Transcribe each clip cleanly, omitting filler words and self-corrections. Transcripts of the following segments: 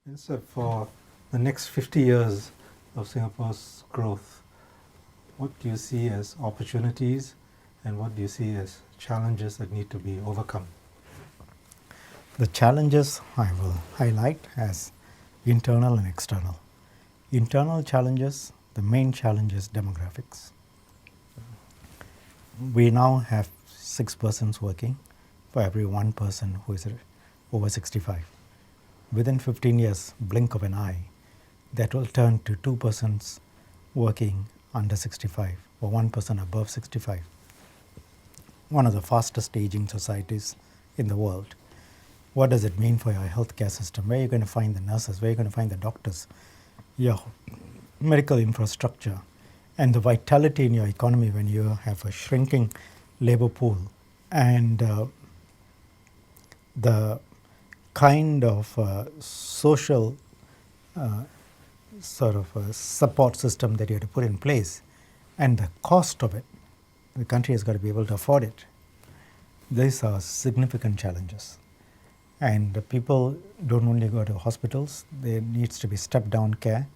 And so for the next 50 years of Singapore's growth, what do you see as opportunities and what do you see as challenges that need to be overcome? The challenges I will highlight as internal and external. Internal challenges, the main challenge is demographics. We now have 6 persons working for every 1 person who is over 65. Within 15 years, blink of an eye, that will turn to 2 persons working under 65 or 1 person above 65. One of the fastest aging societies in the world. What does it mean for your healthcare system? Where are you going to find the nurses? Where are you going to find the doctors? Your medical infrastructure and the vitality in your economy when you have a shrinking labor pool and the kind of social sort of support system that you have to put in place and the cost of it, the country has got to be able to afford it. These are significant challenges. And people don't only go to hospitals, there needs to be step-down care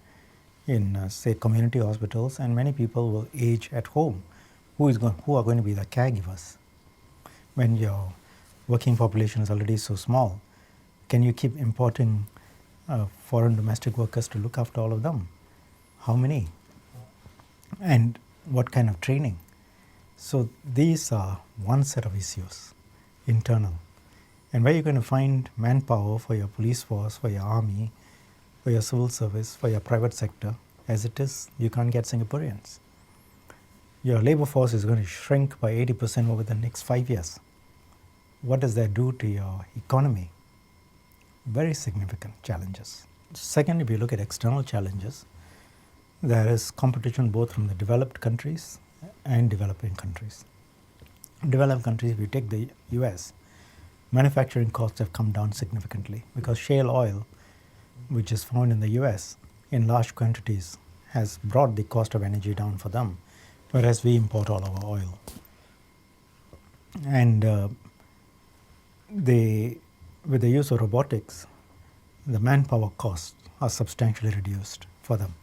in, say, community hospitals, and many people will age at home. Who are going to be the caregivers? When your working population is already so small, can you keep importing foreign domestic workers to look after all of them? How many? And what kind of training? So these are one set of issues, internal. And where you're going to find manpower for your police force, for your army, for your civil service, for your private sector, as it is, you can't get Singaporeans. Your labor force is going to shrink by 80% over the next 5 years. What does that do to your economy? Very significant challenges. Second, if you look at external challenges, there is competition both from the developed countries and developing countries. Developed countries, if you take the US, manufacturing costs have come down significantly because shale oil, which is found in the US in large quantities, has brought the cost of energy down for them, whereas we import all our oil. And with the use of robotics, the manpower costs are substantially reduced for them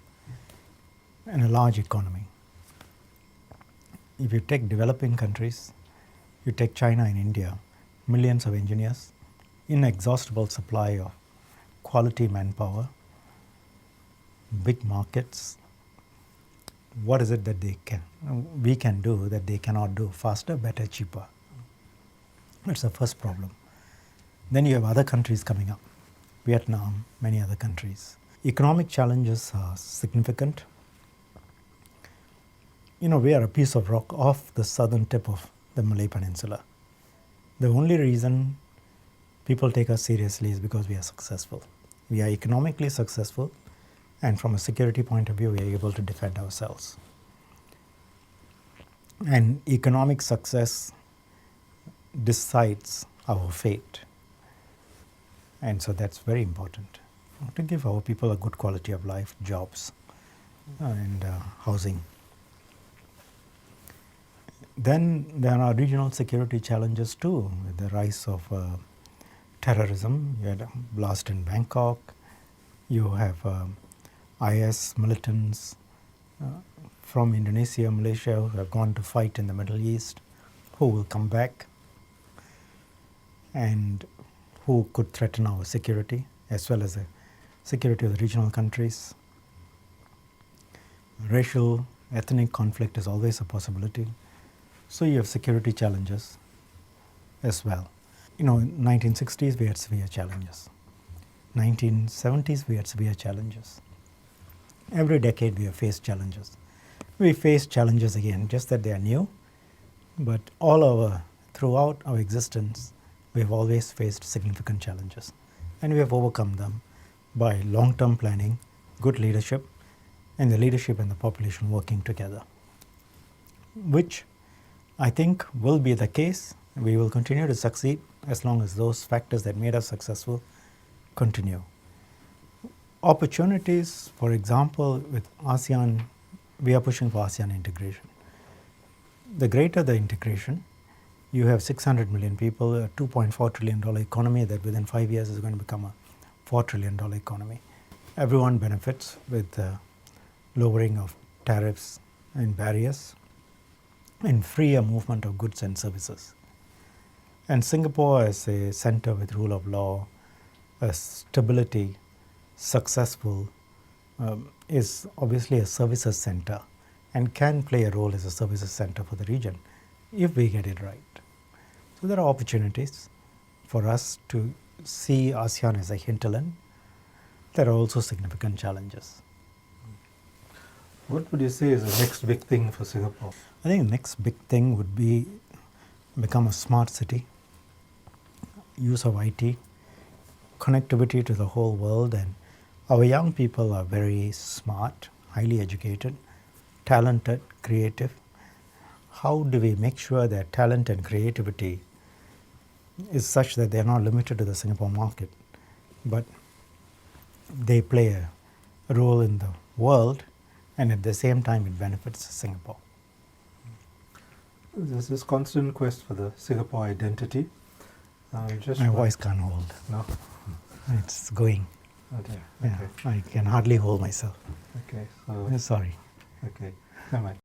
in a large economy. If you take developing countries, you take China and India, millions of engineers, inexhaustible supply of quality manpower, big markets. What is it that we can do that they cannot do? Faster, better, cheaper. That's the first problem. Then you have other countries coming up, Vietnam, many other countries. Economic challenges are significant. We are a piece of rock off the southern tip of the Malay Peninsula. The only reason people take us seriously is because we are successful. We are economically successful, and from a security point of view, we are able to defend ourselves. And economic success decides our fate. And so that's very important to give our people a good quality of life, jobs, and housing. Then there are regional security challenges too, with the rise of terrorism. You had a blast in Bangkok. You have IS militants from Indonesia, Malaysia, who have gone to fight in the Middle East, who will come back and who could threaten our security as well as the security of the regional countries. Racial, ethnic conflict is always a possibility. So you have security challenges as well. In 1960s we had severe challenges. 1970s we had severe challenges. Every decade we have faced challenges. We face challenges again, just that they are new, but throughout our existence we have always faced significant challenges, and we have overcome them by long-term planning, good leadership, and the leadership and the population working together, which I think will be the case. We will continue to succeed as long as those factors that made us successful continue. Opportunities, for example, with ASEAN, we are pushing for ASEAN integration. The greater the integration, you have 600 million people, a $2.4 trillion economy that within 5 years is going to become a $4 trillion economy. Everyone benefits with the lowering of tariffs and barriers and freer movement of goods and services. And Singapore as a center with rule of law, stability, successful, is obviously a services center and can play a role as a services center for the region if we get it right. So there are opportunities for us to see ASEAN as a hinterland. There are also significant challenges. What would you say is the next big thing for Singapore? I think the next big thing would be become a smart city, use of IT, connectivity to the whole world, and our young people are very smart, highly educated, talented, creative. How do we make sure that talent and creativity is such that they're not limited to the Singapore market, but they play a role in the world, and at the same time it benefits Singapore. There's this constant quest for the Singapore identity. My voice can't hold. No? It's going. Okay. Yeah, I can hardly hold myself. Okay. So, Sorry. okay. Never mind.